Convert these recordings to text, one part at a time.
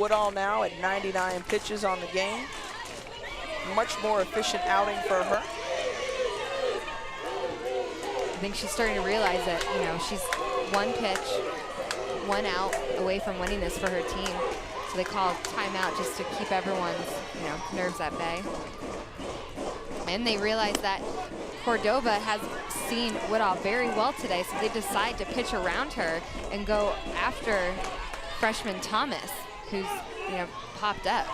Woodall now at 99 pitches on the game. Much more efficient outing for her. I think she's starting to realize that, you know, she's one pitch, one out away from winning this for her team. So they call timeout just to keep everyone's, you know, nerves at bay. And they realize that Cordova has seen Woodall very well today, so they decide to pitch around her and go after freshman Thomas, who's, you know, popped up.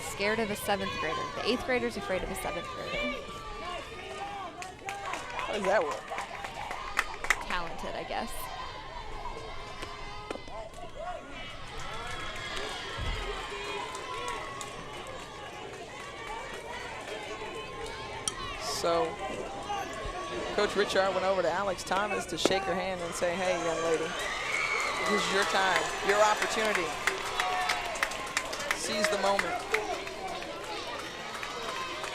Scared of a 7th grader. The 8th grader's afraid of a 7th grader. How does that work? Talented, I guess. So Coach Richard went over to Alex Thomas to shake her hand and say, hey, young lady, this is your time, your opportunity. Seize the moment.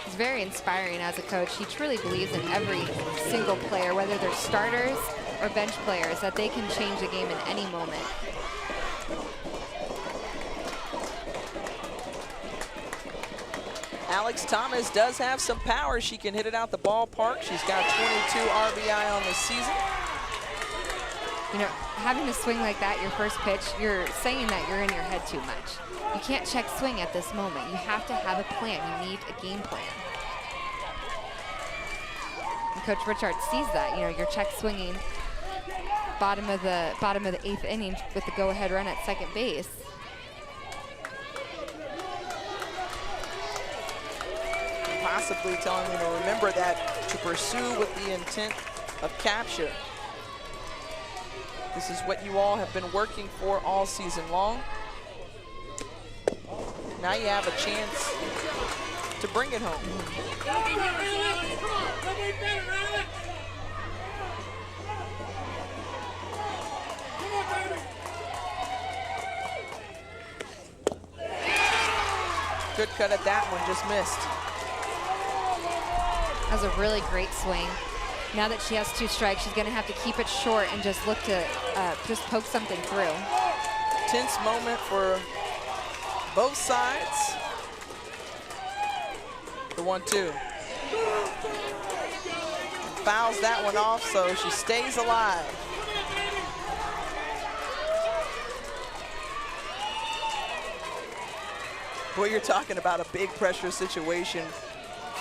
He's very inspiring as a coach. He truly believes in every single player, whether they're starters or bench players, that they can change the game in any moment. Alex Thomas does have some power. She can hit it out the ballpark. She's got 22 RBI on the season. You know, having to swing like that, your first pitch, you're saying that you're in your head too much. You can't check swing at this moment. You have to have a plan. You need a game plan. And Coach Richard sees that. You know, you're check swinging bottom of the 8th inning with the go-ahead run at second base. Possibly telling me to remember that, to pursue with the intent of capture. This is what you all have been working for all season long. Now you have a chance to bring it home. Good cut at that one, just missed. That was a really great swing. Now that she has 2 strikes, she's going to have to keep it short and just look to just poke something through. Tense moment for both sides. The 1-2. Fouls that one off, so she stays alive. Boy, you're talking about a big pressure situation.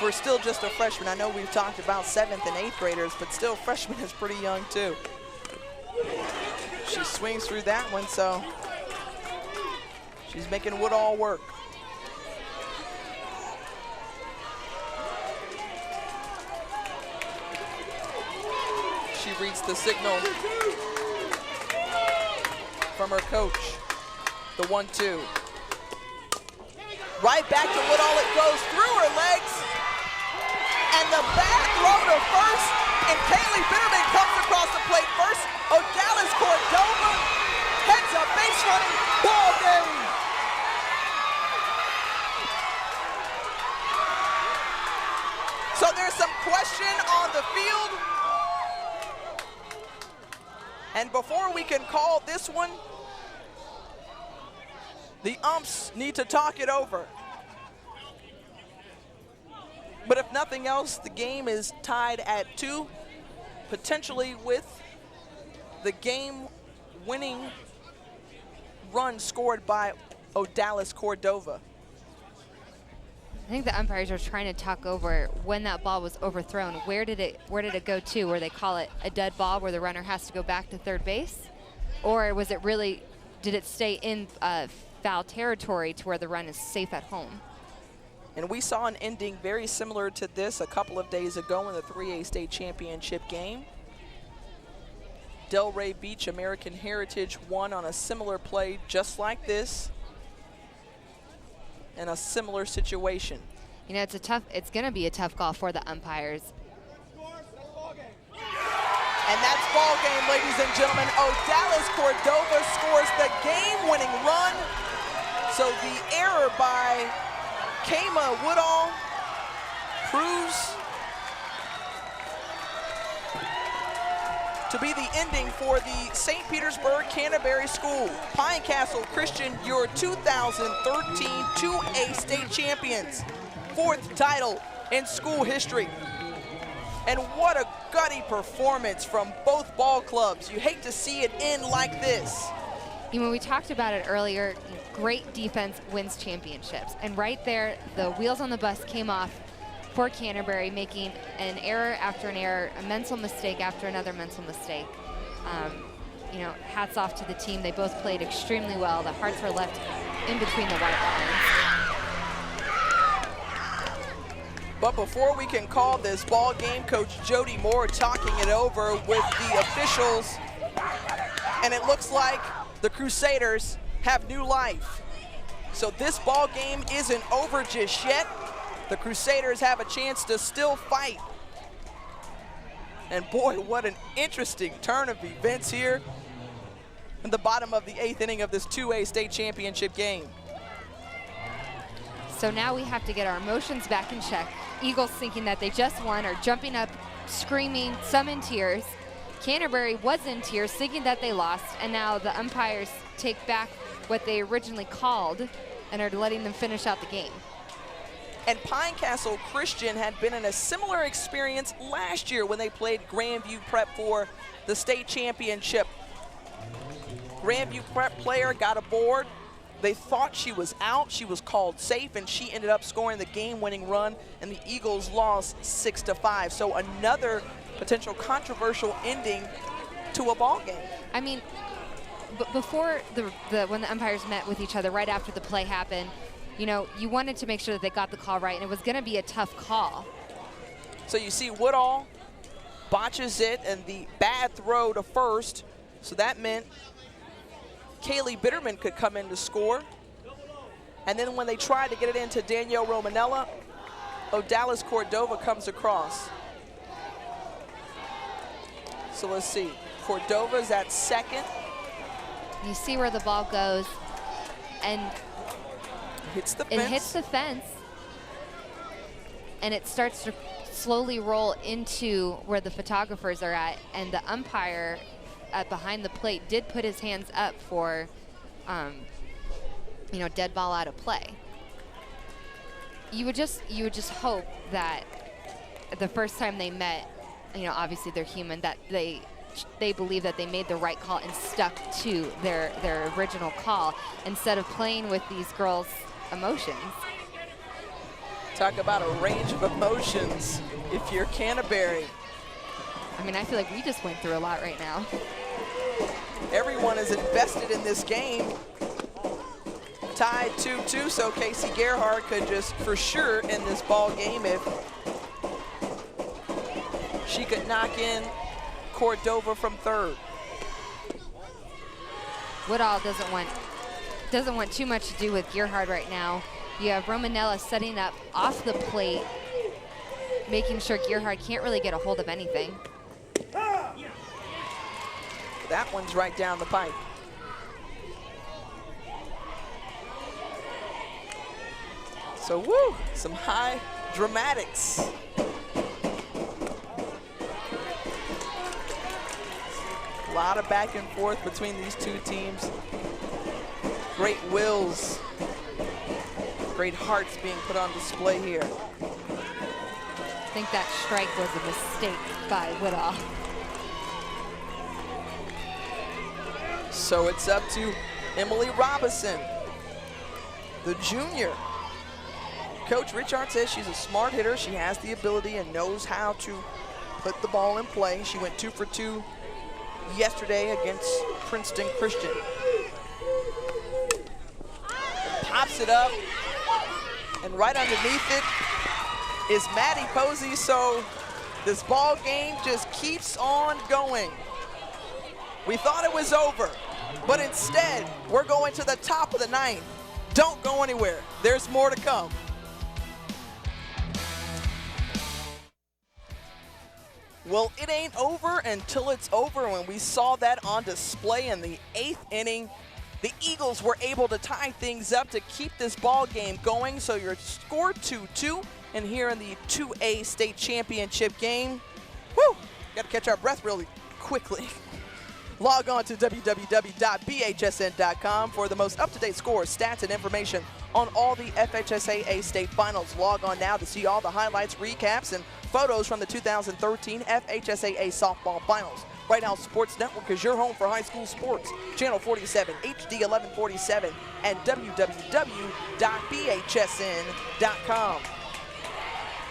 We're still just a freshman. I know we've talked about 7th and 8th graders, but still freshman is pretty young too. She swings through that one, so she's making Woodall work. She reads the signal from her coach. The 1-2. Right back to Woodall it goes, through her legs. And the back throw to first, and Kaylee Bitterman comes across the plate first. Odalis Cordova heads up base running, ball game. So there's some question on the field. And before we can call this one, the umps need to talk it over. But if nothing else, the game is tied at 2, potentially with the game-winning run scored by Odalis Cordova. I think the umpires are trying to talk over when that ball was overthrown. Where did it go to? Where they call it a dead ball, where the runner has to go back to third base, or was it really? Did it stay in foul territory to where the run is safe at home? And we saw an ending very similar to this a couple of days ago in the 3A state championship game. Delray Beach American Heritage won on a similar play just like this in a similar situation. You know, it's going to be a tough call for the umpires. And that's ball game, ladies and gentlemen. Odalis Cordova scores the game-winning run. So the error by Kama Woodall proves to be the ending for the St. Petersburg Canterbury School. Pinecastle Christian, your 2013 2A state champions. 4th title in school history. And what a gutty performance from both ball clubs. You hate to see it end like this. You know, we talked about it earlier, great defense wins championships. And right there, the wheels on the bus came off for Canterbury, making an error after an error, a mental mistake after another mental mistake. You know, hats off to the team. They both played extremely well. The hearts were left in between the white lines. But before we can call this ball game, Coach Jody Moore talking it over with the officials. And it looks like the Crusaders have new life. So this ball game isn't over just yet. The Crusaders have a chance to still fight. And boy, what an interesting turn of events here in the bottom of the 8th inning of this 2A state championship game. So now we have to get our emotions back in check. Eagles thinking that they just won are jumping up, screaming, some in tears. Canterbury was in tears, thinking that they lost, and now the umpires take back what they originally called and are letting them finish out the game. And Pinecastle Christian had been in a similar experience last year when they played Grandview Prep for the state championship. Grandview Prep player got aboard. They thought she was out. She was called safe, and she ended up scoring the game-winning run, and the Eagles lost 6-5. So another potential controversial ending to a ball game. I mean, before when the umpires met with each other right after the play happened, you know, you wanted to make sure that they got the call right, and it was going to be a tough call. So you see Woodall botches it, and the bad throw to first. So that meant Kaylee Bitterman could come in to score. And then when they tried to get it into Danielle Romanella, Odalis Cordova comes across. So let's see. Cordova's at second. You see where the ball goes, and hits the it fence. hits the fence, and it starts to slowly roll into where the photographers are at, and the umpire behind the plate did put his hands up for, you know, dead ball out of play. You would just hope that the first time they met, you know, obviously they're human, that they believe that they made the right call and stuck to their original call instead of playing with these girls' emotions. Talk about a range of emotions if you're Canterbury. I mean, I feel like we just went through a lot right now. Everyone is invested in this game. Tied 2-2, so Casey Gerhardt could just for sure end this ball game if she could knock in Cordova from third. Woodall doesn't want too much to do with Gerhardt right now. You have Romanella setting up off the plate, making sure Gerhardt can't really get a hold of anything. That one's right down the pipe. So, woo, some high dramatics. A lot of back and forth between these two teams. Great wills, great hearts being put on display here. I think that strike was a mistake by Woodall. So it's up to Emily Robinson, the junior. Coach Richard says she's a smart hitter. She has the ability and knows how to put the ball in play. She went 2 for 2 yesterday against Princeton Christian. And pops it up, and right underneath it is Maddie Posey. So this ball game just keeps on going. We thought it was over, but instead we're going to the top of the 9th. Don't go anywhere. There's more to come. Well, it ain't over until it's over. When we saw that on display in the 8th inning, the Eagles were able to tie things up to keep this ball game going. So your score 2-2, and here in the 2A state championship game, woo, got to catch our breath really quickly. Log on to www.bhsn.com for the most up-to-date scores, stats, and information on all the FHSAA state finals. Log on now to see all the highlights, recaps, and photos from the 2013 FHSAA softball finals. Right Now Sports Network is your home for high school sports. Channel 47, HD 1147, and www.bhsn.com.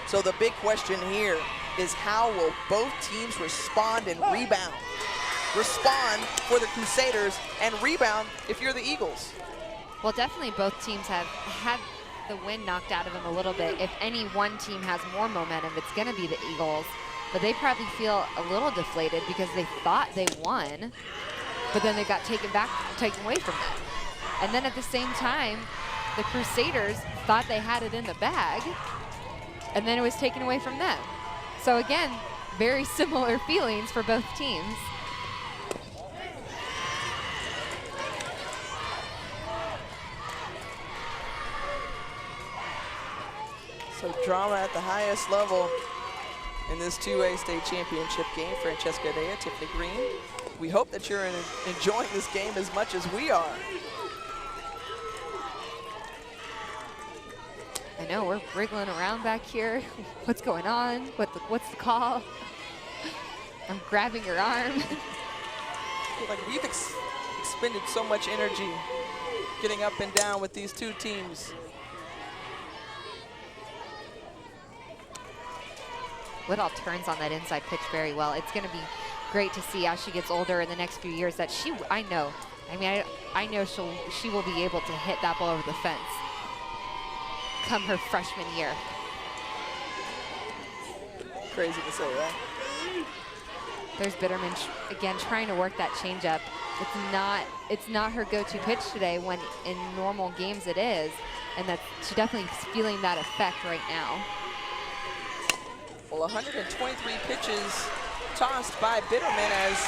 So the big question here is, how will both teams respond and rebound? Respond for the Crusaders and rebound if you're the Eagles. Well, definitely both teams have had the wind knocked out of them a little bit. If any one team has more momentum, it's going to be the Eagles. But they probably feel a little deflated because they thought they won, but then they got taken away from them. And then at the same time, the Crusaders thought they had it in the bag, and then it was taken away from them. So again, very similar feelings for both teams. So drama at the highest level in this 2A state championship game. Francesca Dea, Tiffany Green. We hope that you're enjoying this game as much as we are. I know, we're wriggling around back here. What's going on? What's the call? I'm grabbing your arm. Like, we've expended so much energy getting up and down with these two teams. Woodall turns on that inside pitch very well. It's going to be great to see as she gets older in the next few years that I know she will be able to hit that ball over the fence come her freshman year. Crazy to say that. There's Bitterman again trying to work that changeup. It's not her go-to pitch today, when in normal games it is, and that she definitely is feeling that effect right now. Well, 123 pitches tossed by Bitterman as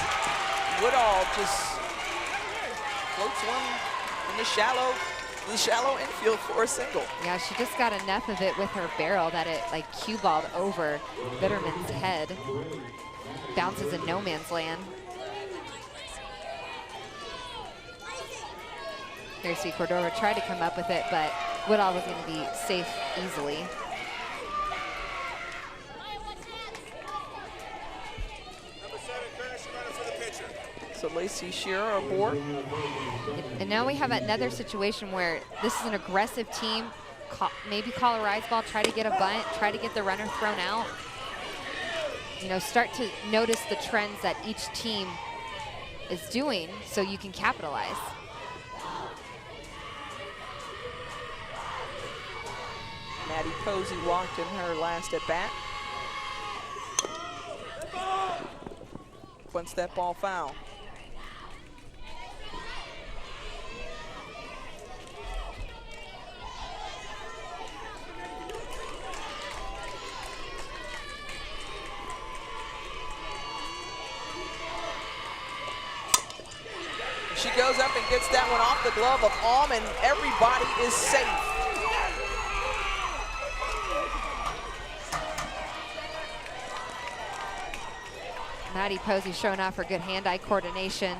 Woodall just floats one in the shallow infield for a single. Yeah, she just got enough of it with her barrel that it like cue balled over Bitterman's head. Bounces in no man's land. Here, see Cordova tried to come up with it, but Woodall was going to be safe easily. So Lacey Shearer aboard. And now we have another situation where this is an aggressive team. Maybe call a rise ball, try to get a bunt, try to get the runner thrown out. You know, start to notice the trends that each team is doing so you can capitalize. Maddie Posey walked in her last at bat. Once that ball foul. She goes up and gets that one off the glove of Alm, and everybody is safe. Maddie Posey showing off her good hand-eye coordination.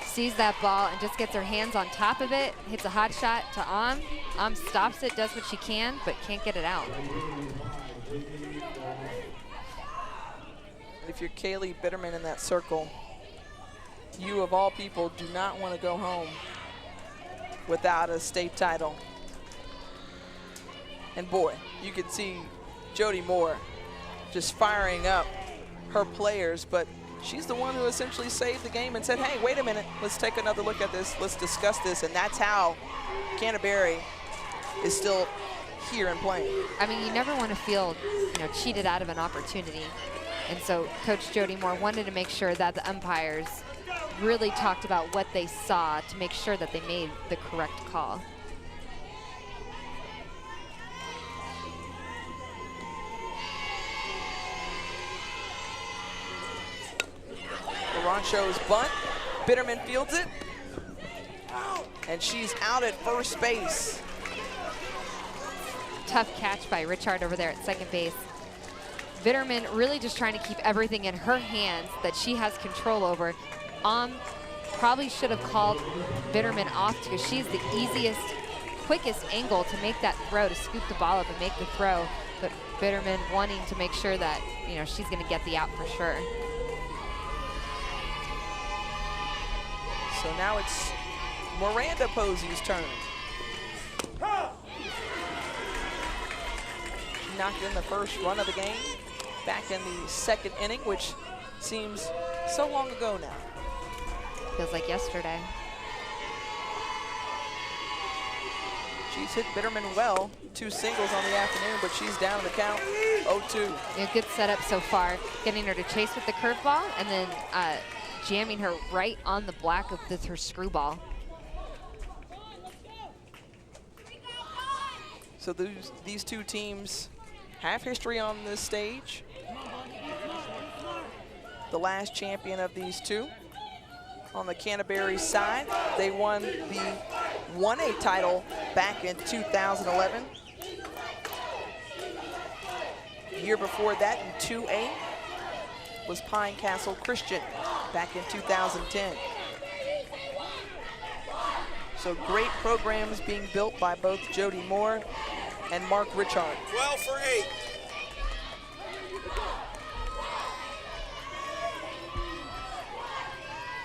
Sees that ball and just gets her hands on top of it, hits a hot shot to Alm. Alm stops it, does what she can, but can't get it out. If you're Kaylee Bitterman in that circle, you of all people do not want to go home without a state title. And boy, you can see Jody Moore just firing up her players, but she's the one who essentially saved the game and said, hey, wait a minute, let's take another look at this, let's discuss this, and that's how Canterbury is still here and playing. I mean, you never want to feel, cheated out of an opportunity. And so Coach Jody Moore wanted to make sure that the umpires really talked about what they saw to make sure that they made the correct call. Rancho's bunt. Bitterman fields it. And she's out at first base. Tough catch by Richard over there at second base. Bitterman really just trying to keep everything in her hands that she has control over. Probably should have called Bitterman off because she's the easiest, quickest angle to make that throw, to scoop the ball up and make the throw. But Bitterman wanting to make sure that, you know, she's going to get the out for sure. So now it's Miranda Posey's turn. She knocked in the first run of the game back in the second inning, which seems so long ago now. Feels like yesterday. She's hit Bitterman well, 2 singles on the afternoon, but she's down the count, 0-2. Yeah, good setup so far, getting her to chase with the curveball and then jamming her right on the black with her screwball. So these two teams have history on this stage. The last champion of these two on the Canterbury side, they won the 1A title back in 2011. The year before that in 2A was Pine Castle Christian back in 2010. So great programs being built by both Jody Moore and Mark Richard. 12 for 8.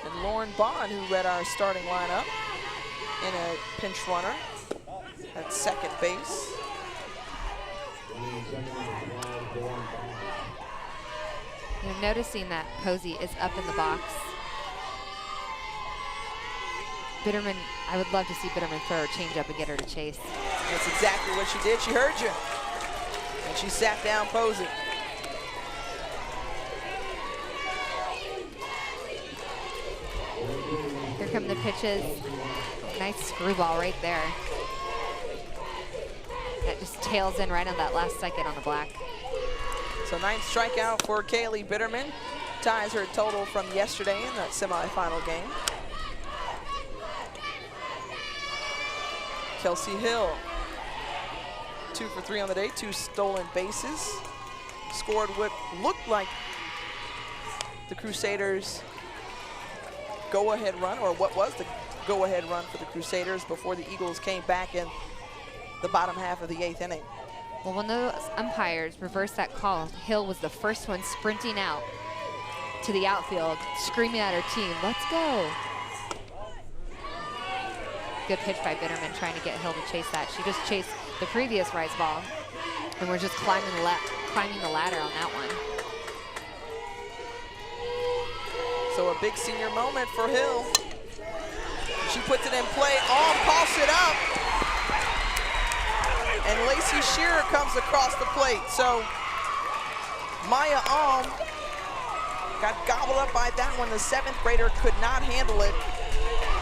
And Lauren Bond, who read our starting lineup in a pinch runner at second base. You're noticing that Posey is up in the box. Bitterman, I would love to see Bitterman throw her changeup and get her to chase. That's exactly what she did. She heard you. And she sat down Posey. Here come the pitches. Nice screwball right there. That just tails in right on that last second on the black. So 9th strikeout for Kaylee Bitterman. Ties her total from yesterday in that semifinal game. Kelsey Hill, 2 for 3 on the day, 2 stolen bases. Scored what looked like the Crusaders' go-ahead run, or what was the go-ahead run for the Crusaders before the Eagles came back in the bottom half of the 8th inning. Well, when those umpires reversed that call, Hill was the first one sprinting out to the outfield, screaming at her team, "Let's go." Good pitch by Bitterman, trying to get Hill to chase that. She just chased the previous rise ball, and we're just climbing the ladder on that one. So a big senior moment for Hill. She puts it in play, pops it up. And Lacey Shearer comes across the plate. So Maya got gobbled up by that one. The 7th grader could not handle it.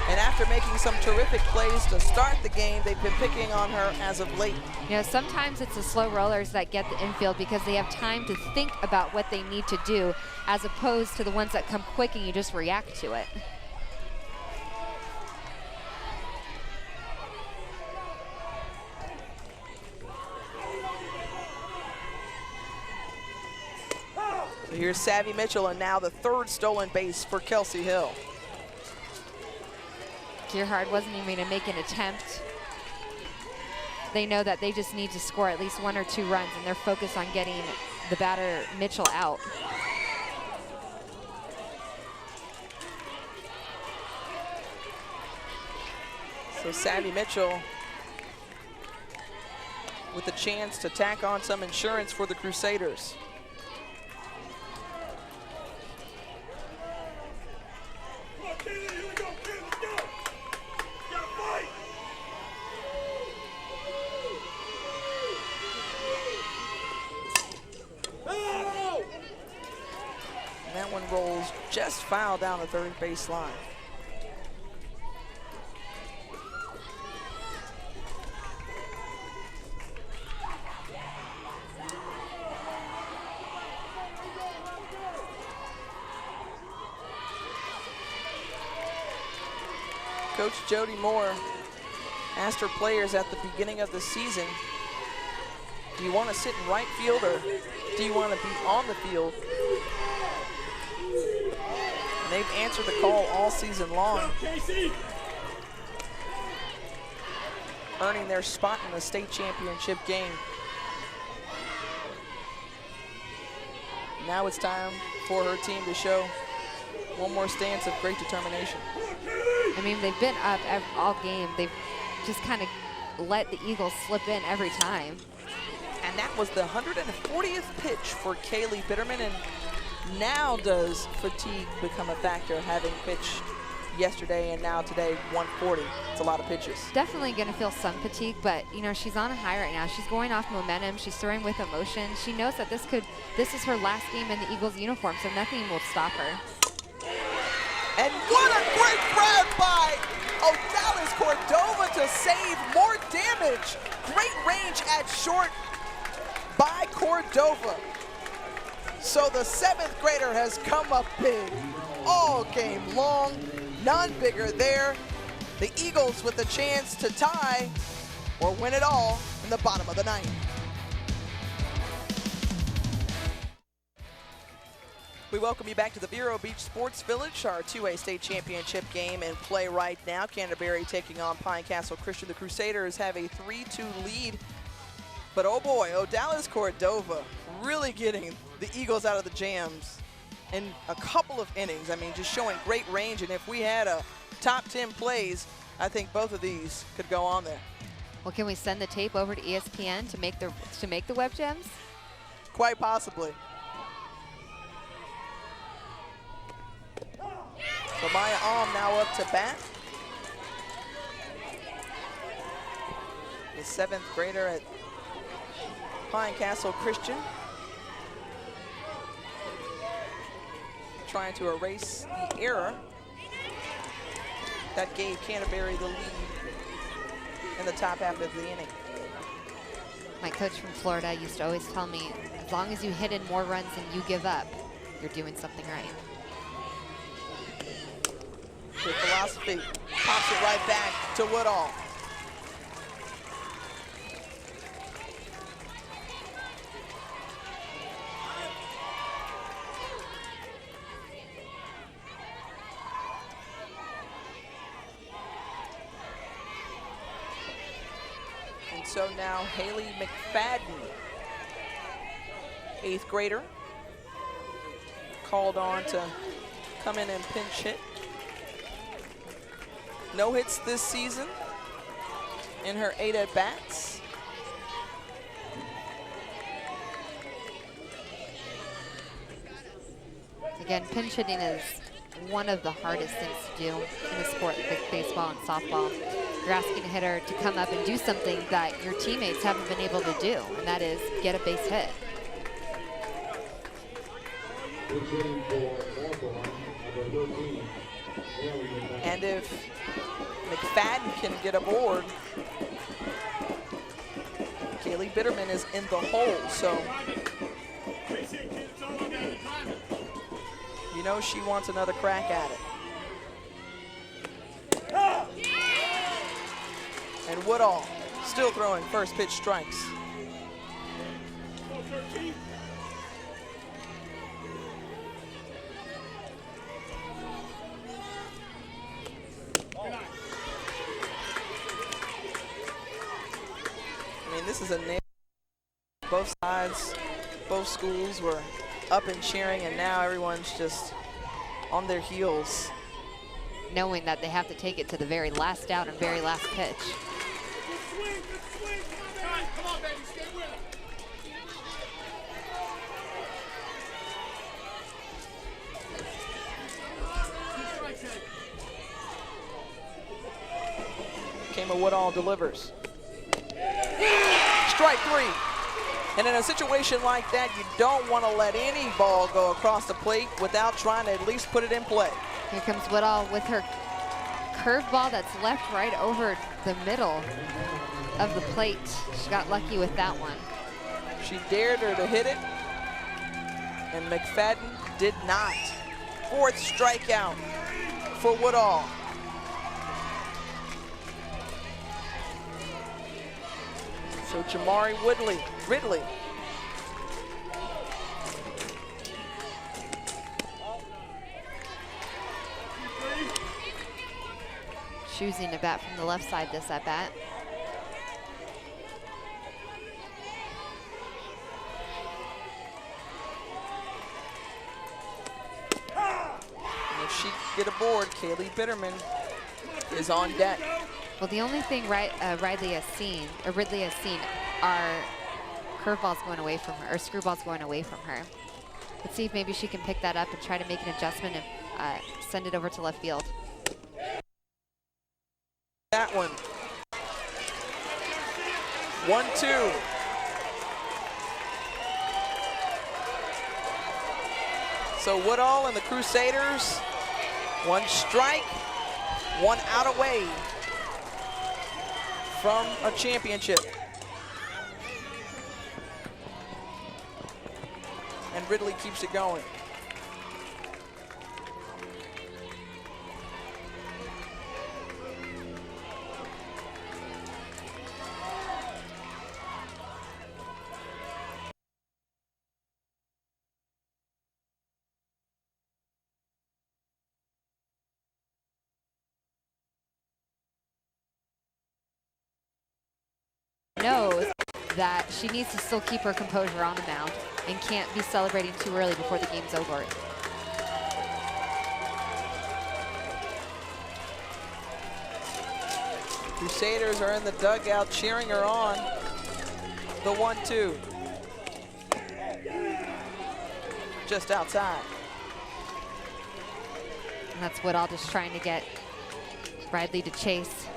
And after making some terrific plays to start the game, they've been picking on her as of late. You know, sometimes it's the slow rollers that get the infield because they have time to think about what they need to do, as opposed to the ones that come quick and you just react to it. So here's Savvy Mitchell, and now the 3rd stolen base for Kelsey Hill. Gerhard wasn't even going to make an attempt. They know that they just need to score at least 1 or 2 runs, and they're focused on getting the batter Mitchell out. So Savvy Mitchell with a chance to tack on some insurance for the Crusaders. That one rolls just foul down the 3rd base line. Coach Jody Moore asked her players at the beginning of the season Do you want to sit in right field or do you want to be on the field? And they've answered the call all season long, earning their spot in the state championship game. Now it's time for her team to show one more stance of great determination. I mean, they've been up all game. They've just kind of let the Eagles slip in every time. And that was the 140th pitch for Kaylee Bitterman. And now does fatigue become a factor, having pitched yesterday and now today 140. It's a lot of pitches. Definitely going to feel some fatigue, but you know, she's on a high right now. She's going off momentum. She's throwing with emotion. She knows that this is her last game in the Eagles uniform, so nothing will stop her. And what a great grab by Odalis Cordova to save more damage. Great range at short by Cordova. So the 7th grader has come up big all game long. None bigger there. The Eagles with a chance to tie or win it all in the bottom of the 9th. We welcome you back to the Vero Beach Sports Village, our 2A state championship game in play right now. Canterbury taking on Pine Castle Christian. The Crusaders have a 3-2 lead. But oh boy, Odalis Cordova really getting the Eagles out of the jams in a couple of innings. I mean, just showing great range. And if we had a top 10 plays, I think both of these could go on there. Well, can we send the tape over to ESPN to make the web gems? Quite possibly. So Maya Alm now up to bat. The 7th grader at Pine Castle Christian. Trying to erase the error that gave Canterbury the lead in the top half of the inning. My coach from Florida used to always tell me, as long as you hit in more runs than you give up, you're doing something right. Good philosophy, pops it right back to Woodall. And so now Haley McFadden, 8th grader, called on to come in and pinch hit. No hits this season in her 8 at-bats. Again, pinch hitting is one of the hardest things to do in the sport like baseball and softball. You're asking a hitter to come up and do something that your teammates haven't been able to do, and that is get a base hit. And if McFadden can get aboard, Kaylee Bitterman is in the hole, so you know she wants another crack at it. And Woodall still throwing first pitch strikes. I mean, this is a nail. Both sides, both schools were up and cheering, and now everyone's just on their heels, knowing that they have to take it to the very last out and very last pitch. Come on, baby, stay with it. Kama Woodall delivers. Strike 3. And in a situation like that, you don't want to let any ball go across the plate without trying to at least put it in play. Here comes Woodall with her curveball that's left right over the middle of the plate. She got lucky with that one. She dared her to hit it, and McFadden did not. 4th strikeout for Woodall. So Jamari Ridley. Choosing to bat from the left side this at bat. And if she can get aboard, Kaylee Bitterman is on deck. Well, the only thing Ridley has seen are curveballs going away from her, or screwballs going away from her. Let's see if maybe she can pick that up and try to make an adjustment and send it over to left field. That one. 1-2. So Woodall and the Crusaders, one strike, one out away from a championship. And Ridley keeps it going. Knows that she needs to still keep her composure on the mound and can't be celebrating too early before the game's over. Crusaders are in the dugout cheering her on. The 1-2. Just outside. And that's Woodall just trying to get Ridley to chase.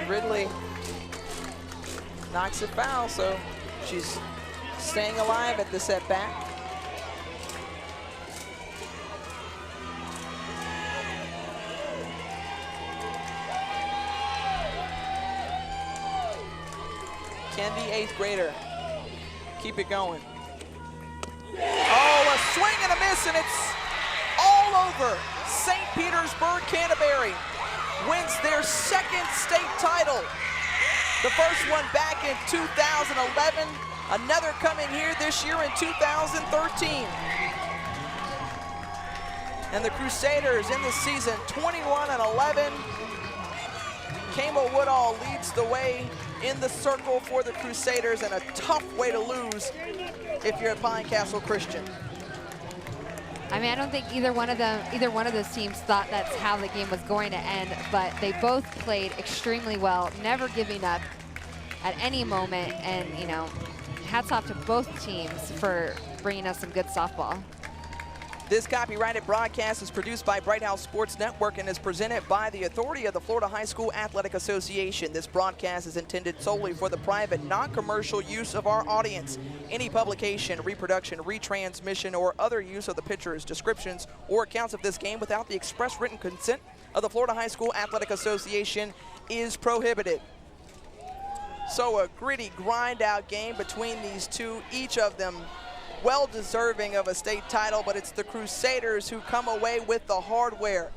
Ridley knocks it foul, so she's staying alive at this at-bat. Can the 8th grader keep it going? Oh, a swing and a miss, and it's all over. St. Petersburg Canterbury wins their 2nd state title. The first one back in 2011, another coming here this year in 2013. And the Crusaders in the season 21-11. Kamo Woodall leads the way in the circle for the Crusaders, and a tough way to lose if you're at Pine Castle Christian. I mean, I don't think either one of those teams thought that's how the game was going to end, but they both played extremely well, never giving up at any moment, and, you know, hats off to both teams for bringing us some good softball. This copyrighted broadcast is produced by Bright House Sports Network and is presented by the authority of the Florida High School Athletic Association. This broadcast is intended solely for the private, non-commercial use of our audience. Any publication, reproduction, retransmission, or other use of the pictures, descriptions, or accounts of this game without the express written consent of the Florida High School Athletic Association is prohibited. So a gritty, grind-out game between these two, each of them well deserving of a state title, but it's the Crusaders who come away with the hardware.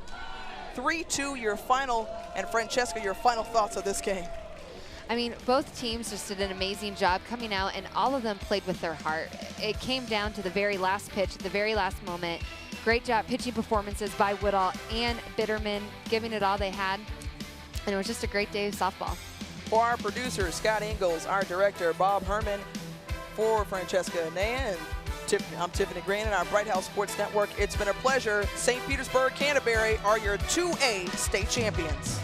3-2 your final, and Francesca, your final thoughts of this game. I mean, both teams just did an amazing job coming out, and all of them played with their heart. It came down to the very last pitch, the very last moment. Great job pitching performances by Woodall and Bitterman, giving it all they had, and it was just a great day of softball. For our producer, Scott Ingalls, our director, Bob Herman, for Francesca Anea, and I'm Tiffany Green and our Bright House Sports Network. It's been a pleasure. St. Petersburg Canterbury are your 2A state champions.